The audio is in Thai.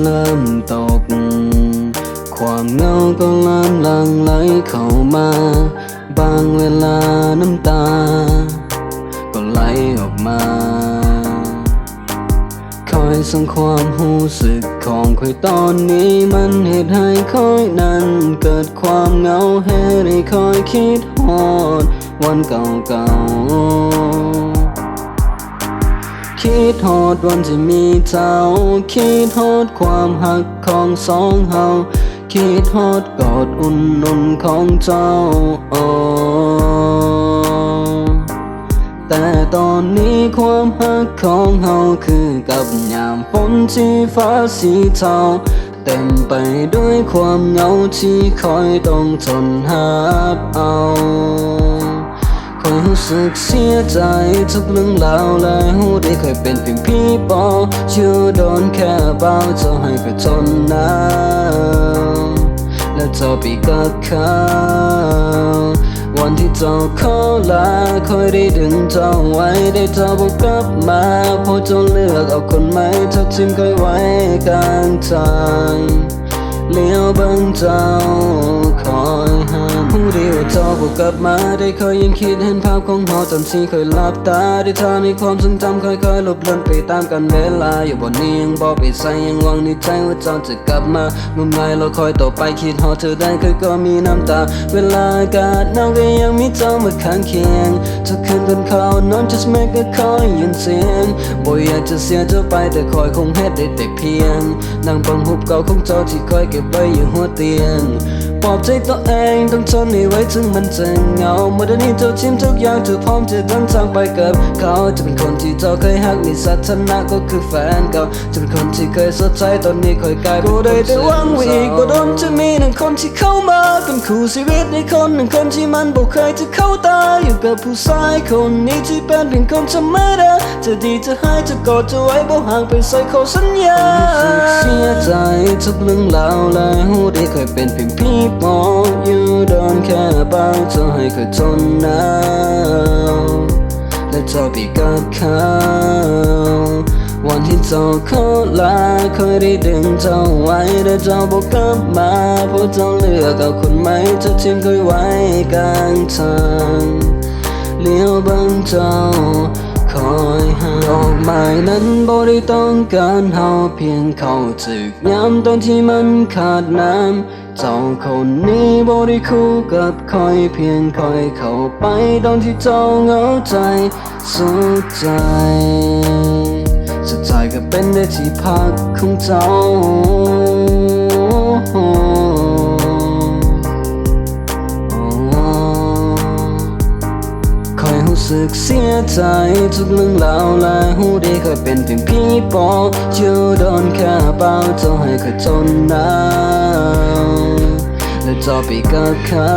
เริ่มตกความเหงาก็เริ่มหลั่งไหลเข้ามาบางเวลาน้ำตาก็ไหลออกมาคอยส่งความรู้สึกของคอยตอนนี้มันเหตุให้คอยนั้นเกิดความเหงาให้ได้คอยคิดฮอดวันเก่าๆคิดฮอดวันที่มีเจ้าคิดฮอดความหักของสองเฮาคิดฮอดกอดอุ่นๆของเจ้าแต่ตอนนี้ความหักของเฮาคือกับยามฝนที่ฟ้าสีเทาเต็มไปด้วยความเหงาที่คอยต้องทนหาบเอาคอยรู้สึกเสียใจทุกเรื่องราวและหูได้เคยเป็นเพียงพี่ปอชื่อโดนแค่เบาจะให้ไปทนหนาวและเจ้าไปกับเขาวันที่เจ้าขอลาคอยได้ดึงเจ้าไว้ได้เจ้าบอกกลับมาเพราะเจ้าเลือกเอาคนใหม่เธอทิ้งคอยไว้กลางทางเลี้ยวเบิ่งเจ้าคอยห้ามผู้เดียวเจ้าบอกกลับมาได้เคยยังคิดเห็นภาพของเราตอนที่เคยหลับตาได้ทำให้ความทรงจำค่อยๆลบเลือนไปตามกันเวลาอยู่บนนี้ยังบอกไปใส่ยังหวังในใจว่าเจ้าจะกลับมางมงายเราคอยต่อไปคิดฮอดเธอได้เคยก็มีน้ำตาเวลาอากาศหนาวก็ยังมีเจ้ามาข้างเคียงทุกคืนตอนเขานอน just make ก็คอยยินเสียงบ่อยากจะเสียเธอไปแต่คอยคงเฮ็ดได้แต่เพียงนั่งฟังหุบเก่าของเจ้าที่คอยเก็บไว้อยู่หัวเตียงปลอบใจตัวเองต้องทนให้ไว้ถึงมันจะเหงาเมื่อนี้เธอชิมทุกอย่างเธอพร้อมจะเดินทางไปกับเขาจะเป็นคนที่เธอเคยหักในสถานะก็คือแฟนเก่าจะเป็นคนที่เคยสดใสตอนนี้คอยกลายเป็นคนแต่หวังว่าอีกบ่โดนจะมีหนึ่งคนที่เข้ามาเป็นคู่ชีวิตในคนหนึ่งคนที่มันบ่เคยจะเข้าตาอยู่กับผู้ชายคนนี้ที่เป็นเพียงคนธรรมดาจะดีจะหายจะกอดจะไว้บ่ห่างไปใส่ขอสัญญาเสียใจทุกเรื่องราวและหูได้เคยเป็นเพียงพี่มองอยู่โดนแค่บางเธอให้เคยทนหนาวและเจ้าไปกับเขาวันที่เจ้าขอลาเคยได้ดึงเจ้าไว้แต่เจ้าบอกกลับมาเพราะเจ้าเลือกเอาคนใหม่เธอทิ้งเคยไว้กลางทางเลี้ยวบังเจ้าคอยหาดอกไม้นั้นบ่ได้ต้องการเฮาเพียงเข้าถึกยามตอนที่มันขาดน้ำเจ้าคนนี้บ่ได้คู่กับคอยเพียงคอยเข้าไปตอนที่เจ้าเหงาใจสุดใจสุดท้ายก็เป็นได้ที่พักของเจ้ารู้สึกเสียใจทุกเรื่องราวและหูได้เคยเป็นเพียงพี่ปออยู่โดนแค่เบาเจ้าให้เคยทนหนาวและเจ้าไปกับเขา